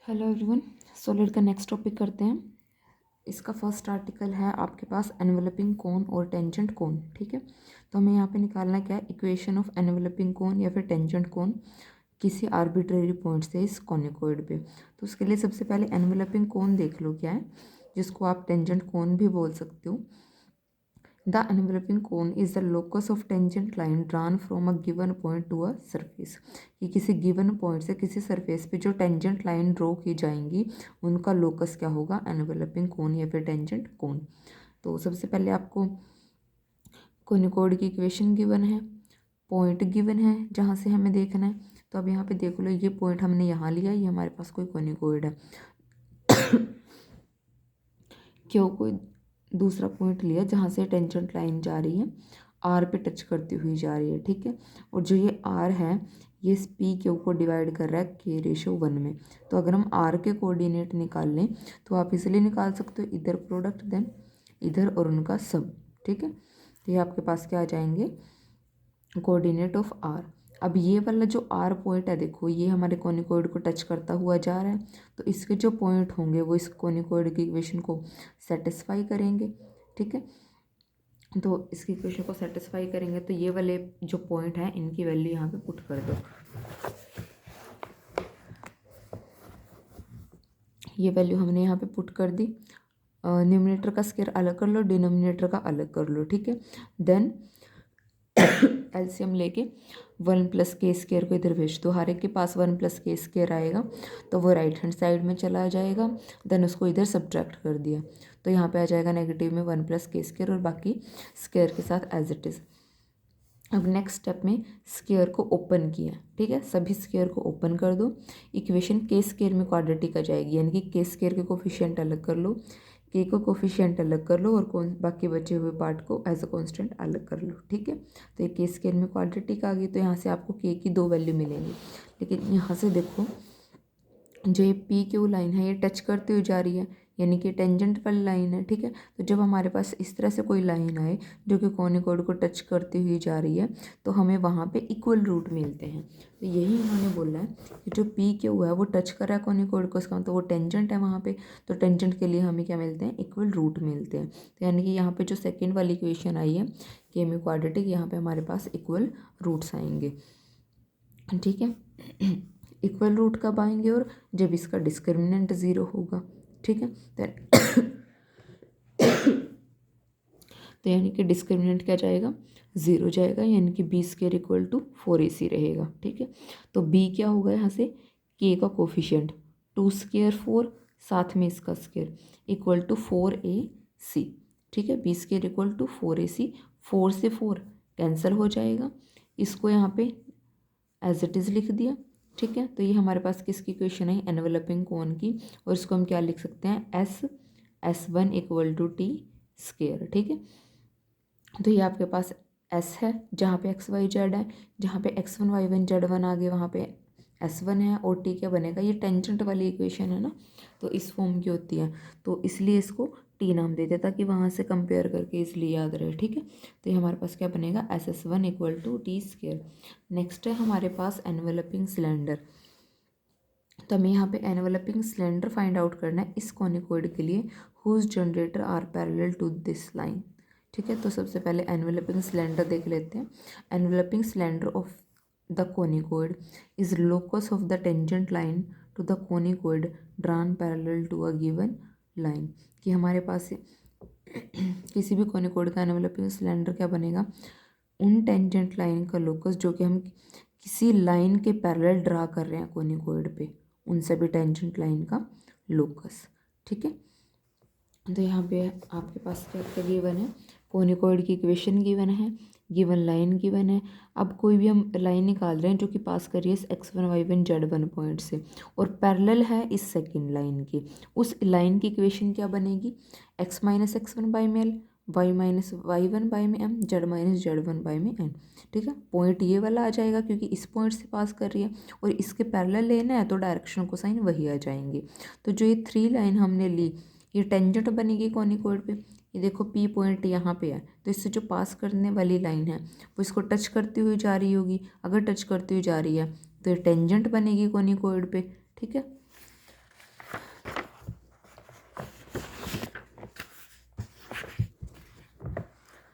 Hello everyone. Solid का next topic करते हैं। इसका फर्स्ट आर्टिकल है आपके पास एनवेलपिंग कोन और टेंजेंट कोन। ठीक है, तो हमें यहाँ पे निकालना क्या है, इक्वेशन ऑफ एनवेलपिंग कोन या फिर टेंजेंट कोन किसी आर्बिट्रेरी पॉइंट से इस कोनिकॉइड पे। तो उसके लिए सबसे पहले एनवेलपिंग कोन देख लो क्या है, जिसको आप टेंजेंट कोन भी बोल सकते हो। The enveloping cone is the locus of tangent line drawn from a given point to a surface। कि किसी गिवन पॉइंट से किसी सरफेस पे जो टेंजेंट लाइन ड्रॉ की जाएंगी उनका लोकस क्या होगा, एनवेलपिंग कोन या फिर टेंजेंट कोन। तो सबसे पहले आपको कोनिकॉइड की इक्वेशन गिवन है, पॉइंट गिवन है जहाँ से हमें देखना है। तो अब यहाँ पे देख लो, ये पॉइंट हमने यहाँ लिया, ये हमारे पास कोई कोनिकॉइड है। क्यों कोई दूसरा पॉइंट लिया जहाँ से टेंजेंट लाइन जा रही है, आर पे टच करती हुई जा रही है। ठीक है, और जो ये आर है ये पी क्यू को डिवाइड कर रहा है के रेशो 1 में। तो अगर हम आर के कोऑर्डिनेट निकाल लें तो आप इसलिए निकाल सकते हो इधर प्रोडक्ट देन इधर और उनका सब। ठीक है, तो ये आपके पास क्या आ जाएंगे, कोऑर्डिनेट ऑफ आर। अब ये वाला जो आर पॉइंट है देखो, ये हमारे कोनिकॉइड को टच करता हुआ जा रहा है, तो इसके जो पॉइंट होंगे वो इस कोनिकॉइड की इक्वेशन को सेटिस्फाई करेंगे। ठीक है, तो इसकी इक्वेशन को सेटिस्फाई करेंगे तो ये वाले जो पॉइंट हैं इनकी वैल्यू यहाँ पे पुट कर दो। ये वैल्यू हमने यहाँ पे पुट कर दी। न्यूमरेटर का स्क्वायर अलग कर लो, डिनोमिनेटर का अलग कर लो। ठीक है, देन एलसीएम लेके 1+k² को इधर भेज दो। हर एक के पास 1+k² आएगा तो वो राइट हैंड साइड में चला जाएगा। देन उसको इधर सब्ट्रैक्ट कर दिया तो यहाँ पे आ जाएगा नेगेटिव में 1+k² और बाकी स्क्वायर के साथ एज इट इज़। अब नेक्स्ट स्टेप में स्क्वायर को ओपन किया। ठीक है, सभी स्क्वायर को ओपन कर दो। इक्वेशन k² में क्वाड्रेटिक आ जाएगी, यानी कि k² के कोफिशिएंट अलग कर लो, के को कोफिशिएंट अलग कर लो और बाकी बचे हुए पार्ट को एज अ कांस्टेंट अलग कर लो। ठीक है, तो ये k² में क्वाड्रेटिक आ गई तो यहाँ से आपको k की 2 वैल्यू मिलेंगी। लेकिन यहाँ से देखो, जो ये पी क्यू लाइन है ये टच करती हुई जा रही है, यानी कि टेंजेंट वाली लाइन है। ठीक है, तो जब हमारे पास इस तरह से कोई लाइन आए जो कि कोनिकॉइड को टच करती हुई जा रही है तो हमें वहाँ पे इक्वल रूट मिलते हैं। तो यही उन्होंने बोला है कि जो पी क्यू है वो टच कर रहा है कोनिकॉइड को, इसका मतलब वो टेंजेंट है वहाँ पे, तो टेंजेंट के लिए हमें क्या मिलते हैं, इक्वल रूट मिलते हैं। तो यानी कि यहाँ पर जो सेकेंड वाली इक्वेशन आई है के में क्वाड्रेटिक, यहाँ पर हमारे पास इक्वल रूट्स आएंगे। ठीक है, इक्वल रूट कब आएंगे, और जब इसका डिस्क्रिमिनेंट 0 होगा। ठीक है, तो यानी कि डिस्क्रिमिनेंट क्या जाएगा, 0 जाएगा, यानी कि b² = 4ac रहेगा। ठीक है, तो b क्या होगा यहाँ से, k का कोफिशिएंट 2² 4 साथ में इसका स्क्वायर इक्वल टू 4ac। ठीक है, b² = 4ac, 4 से 4 कैंसिल हो जाएगा, इसको यहाँ पे एज इट इज़ लिख दिया। ठीक है, तो ये हमारे पास किसकी इक्वेशन है, एनवेलपिंग कोन की, और इसको हम क्या लिख सकते हैं, S1 = t²। ठीक है, तो ये आपके पास S है जहाँ पे x y z है, जहाँ पे x1 y1 z1 आ गए वहाँ पे S1 है, और t क्या बनेगा, ये टेंजेंट वाली इक्वेशन है ना, तो इस फॉर्म की होती है, तो इसलिए इसको t नाम दे देता ताकि वहाँ से कंपेयर करके इसलिए याद रहे। ठीक है, तो ये हमारे पास क्या बनेगा, SS1 = t²। नेक्स्ट है हमारे पास एनवेलपिंग सिलेंडर। तो हमें यहाँ पे एनवेलपिंग सिलेंडर फाइंड आउट करना है इस कोनिकॉइड के लिए, whose generators are parallel to this line. ठीक है, तो सबसे पहले एनवेलपिंग सिलेंडर देख लेते हैं। Enveloping cylinder of the conicoid is locus of the tangent line to the conicoid drawn parallel to a given line. कि हमारे पास किसी भी कोनिकॉइड का एनवेलपिंग सिलेंडर क्या बनेगा, उन टेंजेंट लाइन का लोकस जो कि हम किसी लाइन के पैरेलल ड्रा कर रहे हैं कोनिकॉइड पे, उन सभी टेंजेंट लाइन का लोकस। ठीक है, तो यहाँ पे आपके पास क्या क्या गिवन है, कोनिकॉइड की इक्वेशन गिवन है, गिवन लाइन गिवन है। अब कोई भी हम लाइन निकाल रहे हैं जो कि पास कर रही है x1 y1 z1 पॉइंट से और पैरेलल है इस सेकंड लाइन की, उस लाइन की इक्वेशन क्या बनेगी, x - x1/m y - y1/m z - z1/n। ठीक है, पॉइंट ये वाला आ जाएगा क्योंकि इस पॉइंट से पास कर रही है और इसके पैरेलल लेना है तो डायरेक्शन को साइन वही आ जाएंगे। तो जो ये 3 लाइन हमने ली ये टेंजेंट बनेगी कोनिकॉइड पे। ये देखो पी पॉइंट यहाँ पे है तो इससे जो पास करने वाली लाइन है वो इसको टच करती हुई जा रही होगी, अगर टच करती हुई जा रही है तो ये टेंजेंट बनेगी कोनिकॉइड पे। ठीक है,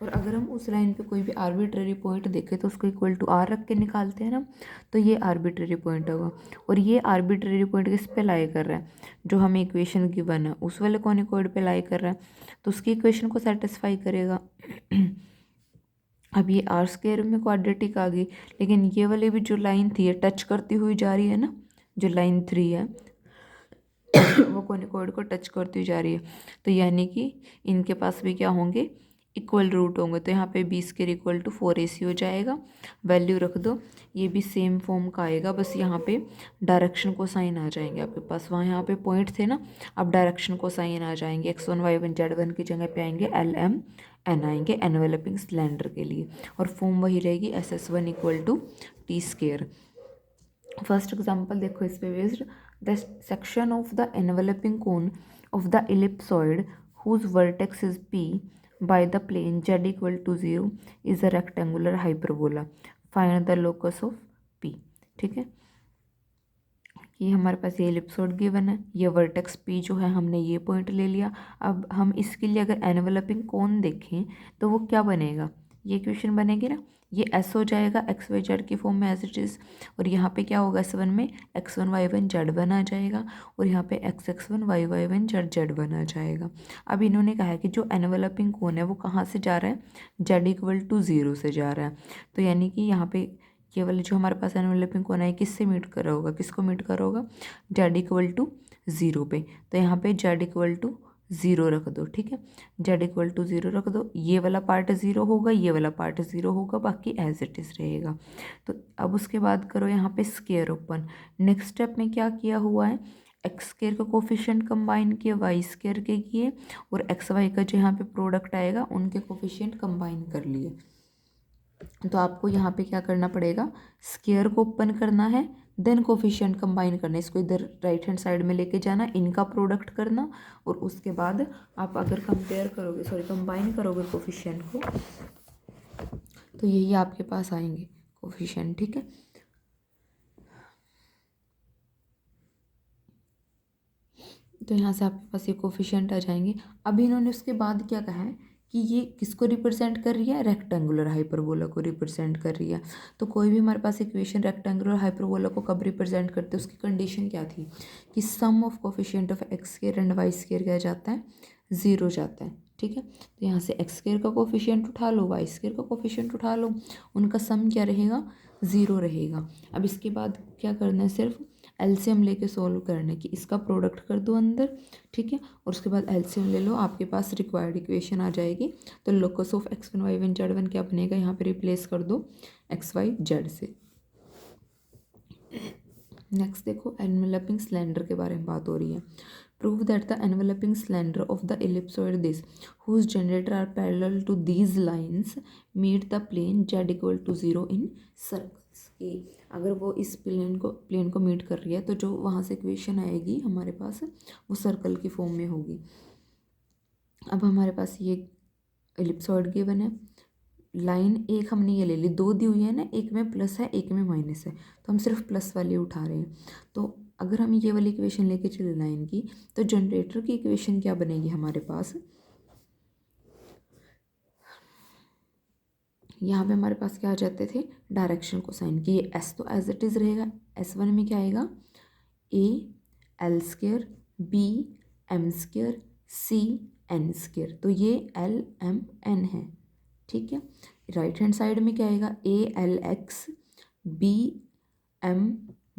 और अगर हम उस लाइन पे कोई भी आर्बिट्रेरी पॉइंट देखें तो उसको इक्वल टू आर रख के निकालते हैं ना, तो ये आर्बिट्रेरी पॉइंट होगा। और ये आर्बिट्रेरी पॉइंट किस पे लाई कर रहा है, जो हमें इक्वेशन गिवन है उस वाले कॉनिकॉइड पे लाई कर रहा है, तो उसकी इक्वेशन को सेटिस्फाई करेगा। अब ये आर स्क्वायर में क्वाड्रेटिक आ गई, लेकिन ये वाली भी जो लाइन थी ये टच करती हुई जा रही है ना, जो लाइन 3 है वो कॉनिकॉइड को टच करती हुई जा रही है, तो यानी कि इनके पास भी क्या होंगे, इक्वल रूट होंगे। तो यहाँ पे B square equal to 4ac हो जाएगा। वैल्यू रख दो, ये भी सेम फॉर्म का आएगा, बस यहाँ पे डायरेक्शन को साइन आ जाएंगे आपके पास। वहाँ यहाँ पे पॉइंट थे ना, अब डायरेक्शन को साइन आ जाएंगे। x1 y1 z1 की जगह पे आएंगे LM N आएंगे एनवेलपिंग सिलेंडर के लिए, और फॉर्म वही रहेगी SS1 equal to T square. First example देखो इस पे based, the section of the enveloping cone of the ellipsoid whose vertex is P by the plane z equal to 0 is a rectangular hyperbola. Find the locus of P। ठीक है, ये हमारे पास ये एलिप्सोइड given है, ये वर्टेक्स P जो है हमने ये पॉइंट ले लिया। अब हम इसके लिए अगर एनवेलपिंग कोन देखें तो वो क्या बनेगा, ये इक्वेशन बनेगी ना, ये S हो जाएगा एक्स वाई जेड की फॉर्म में एज इट इज़, और यहाँ पे क्या होगा S1 में x1 y1 z1 आ जाएगा, और यहाँ पे x1 y1 z1 आ जाएगा। अब इन्होंने कहा है कि जो एनवेलपिंग कोन है वो कहाँ से जा रहा है, z इक्वल टू 0 से जा रहा है। तो यानी कि यहाँ पे केवल जो हमारे पास एनवेलपिंग कोन है किससे मीट कर रहा होगा, किसको मीट कर रहा होगा, z इक्वल टू 0 पे। तो यहाँ पे z इक्वल टू 0 रख दो। ठीक है, z इक्वल टू 0 रख दो, ये वाला पार्ट 0 होगा, ये वाला पार्ट 0 होगा, बाकी एज इट इज़ रहेगा। तो अब उसके बाद करो यहाँ पे स्क्वायर ओपन। नेक्स्ट स्टेप में क्या किया हुआ है, एक्स स्क्वायर का कोफिशिएंट कंबाइन किए, वाई स्क्वायर के किए, और एक्स वाई का जो यहाँ पे प्रोडक्ट आएगा उनके कोफिशिएंट कंबाइन कर लिए। तो आपको यहाँ पे क्या करना पड़ेगा, स्क्वायर को ओपन करना है, देन कोफिशिएंट कंबाइन करना है, इसको इधर राइट हैंड साइड में लेके जाना, इनका प्रोडक्ट करना, और उसके बाद आप अगर कंपेयर करोगे, सॉरी कंबाइन करोगे कोफिशिएंट को, तो यही आपके पास आएंगे कोफिशिएंट। ठीक है, तो यहाँ से आपके पास ये कोफिशिएंट आ जाएंगे। अब इन्होंने उसके बाद क्या कहा है कि ये किसको रिप्रेजेंट कर रही है, रेक्टेंगुलर हाइपरबोला को रिप्रेजेंट कर रही है। तो कोई भी हमारे पास इक्वेशन रेक्टेंगुलर हाइपरबोला को कब रिप्रेजेंट करते हैं, उसकी कंडीशन क्या थी कि sum of coefficient of x square and y square क्या जाता है, 0 जाता है। ठीक है, तो यहाँ से एक्स स्क्वायर का कोफिशिएंट उठा लो, वाई स्क्वायर का कोफिशिएंट उठा लो, उनका सम क्या रहेगा, 0 रहेगा। अब इसके बाद क्या करना है, सिर्फ एलसीएम लेके सोल्व करने की, इसका प्रोडक्ट कर दो अंदर। ठीक है, और उसके बाद एलसीएम ले लो, आपके पास रिक्वायर्ड इक्वेशन आ जाएगी। तो locus of x1 y1 z1 क्या बनेगा, यहाँ पे रिप्लेस कर दो एक्स वाई जेड से। नेक्स्ट देखो, एनवेलपिंग सिलेंडर के बारे में बात हो रही है। Prove that the enveloping cylinder of the ellipsoid this whose generator are parallel to these lines meet the plane z equal to 0 in circles। कि अगर वो इस प्लेन को मीट कर रही है तो जो वहाँ से इक्वेशन आएगी हमारे पास वो सर्कल की फॉर्म में होगी। अब हमारे पास ये इलिप्सॉइड गिवन है, लाइन एक हमने ये ले ली, दो दी हुई है ना, एक में प्लस है एक में माइनस है, तो हम सिर्फ प्लस वाली उठा रहे हैं। तो अगर हम ये वाली इक्वेशन लेके चले लाइन की, तो जनरेटर की इक्वेशन क्या बनेगी हमारे पास, यहाँ पे हमारे पास क्या आ जाते थे, डायरेक्शन को साइन की, ये एस तो एज इट इज़ रहेगा, S1 में क्या आएगा, A L square B M square C N square, तो ये एल एम एन है। ठीक है, राइट हैंड साइड में क्या आएगा, A L X B M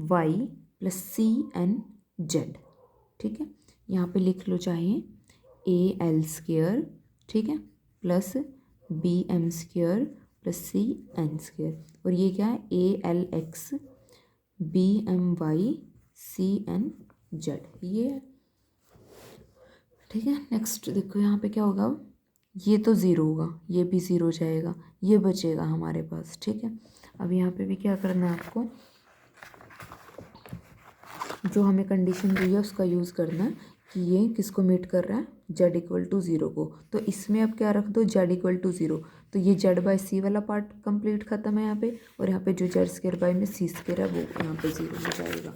Y plus C N Z. ठीक है, यहाँ पे लिख लो चाहे ए एल स्क्वायर, ठीक है, plus B M square plus C N square, और ये क्या है, A L X B M Y C N Z, ये है। ठीक है, नेक्स्ट देखो यहाँ पे क्या होगा, ये तो 0 होगा, ये भी 0 जाएगा, ये बचेगा हमारे पास। ठीक है, अब यहाँ पे भी क्या करना है आपको, जो हमें कंडीशन दी है उसका यूज़ करना है कि ये किसको मीट कर रहा है, z इक्वल टू 0 को। तो इसमें अब क्या रख दो, z इक्वल टू 0, तो ये z बाय सी वाला पार्ट कंप्लीट खत्म है यहाँ पे, और यहाँ पे जो z स्क्वायर बाय में सी स्क्वायर है वो यहाँ पे 0 हो जाएगा।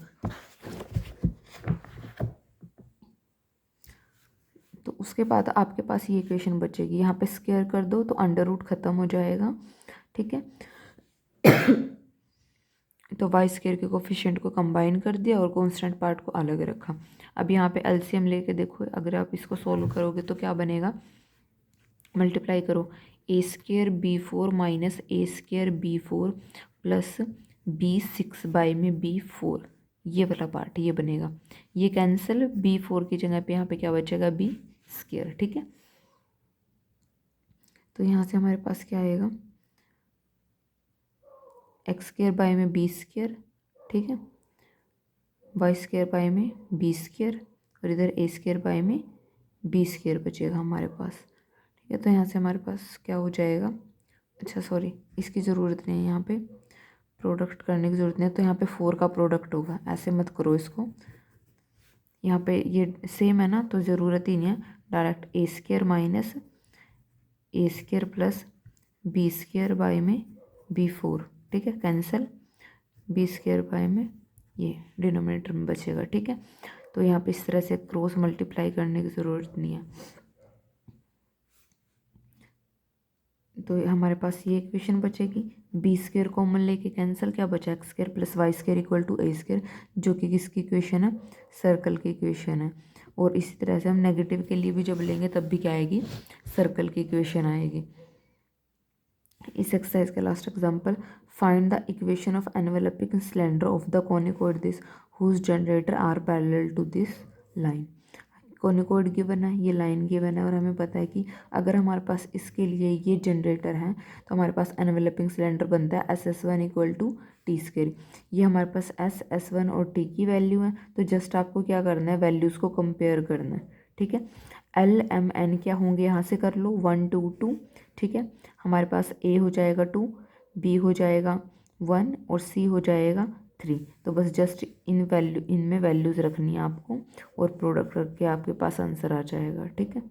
तो उसके बाद आपके पास ये इक्वेशन बचेगी, यहाँ पे स्क्वायर कर दो तो अंडर रूट ख़त्म हो जाएगा, ठीक है। तो वाई स्क्वायर के कोफिशिएंट को कंबाइन कर दिया और कांस्टेंट पार्ट को अलग रखा। अब यहाँ पे एलसीएम लेके देखो, अगर आप इसको सोल्व करोगे तो क्या बनेगा, मल्टीप्लाई करो a square b four minus A square b four plus b six by में बी फोर, ये वाला पार्ट ये बनेगा, ये कैंसिल, बी फोर की जगह पे यहाँ पे क्या बचेगा, बी स्क्वायर, ठीक है। तो यहाँ से हमारे पास क्या आएगा, एक्स स्क्वायर बाई में बी स्क्वायर, ठीक है, वाई स्क्वायर बाई में बी स्क्वायर और इधर ए स्क्वायर बाई में बी स्क्वायर बचेगा हमारे पास, ठीक है। तो यहाँ से हमारे पास क्या हो जाएगा, अच्छा सॉरी इसकी ज़रूरत नहीं है, यहाँ पे प्रोडक्ट करने की ज़रूरत नहीं है, तो यहाँ पे 4 का प्रोडक्ट होगा, ऐसे मत करो इसको, यहाँ पे ये सेम है ना तो ज़रूरत ही नहीं है, direct A square minus A square plus B square by में बी फोर, ठीक है, कैंसिल, बी स्क्वायर बाई में ये डिनोमिनेटर में बचेगा, ठीक है। तो यहाँ पे इस तरह से क्रॉस मल्टीप्लाई करने की ज़रूरत नहीं है। तो हमारे पास ये इक्वेशन बचेगी, बी स्क्वायर कॉमन लेके कैंसिल, क्या बचा, X square plus Y square equal to A square, जो कि किसकी इक्वेशन है, सर्कल की इक्वेशन है। और इसी तरह से हम नेगेटिव के लिए भी जब लेंगे तब भी क्या आएगी, सर्कल की इक्वेशन आएगी। इस एक्सरसाइज का last example, find the equation of enveloping cylinder of the conicoid this whose generators are parallel to this line. Conicoid given है, ये लाइन गिवन है और हमें पता है कि अगर हमारे पास इसके लिए ये जनरेटर है तो हमारे पास एनवेलपिंग सिलेंडर बनता है S S one equal to T square. ये हमारे पास एस एस वन और टी की वैल्यू है, तो जस्ट आपको क्या करना है, वैल्यूज़ को कंपेयर करना है, ठीक है। एल एम एन क्या होंगे, यहाँ से कर लो, 1 2 2, ठीक है। हमारे पास ए हो जाएगा 2, बी हो जाएगा 1 और सी हो जाएगा 3। तो बस जस्ट इनमें वैल्यूज़ रखनी है आपको और प्रोडक्ट करके आपके पास आंसर आ जाएगा, ठीक है।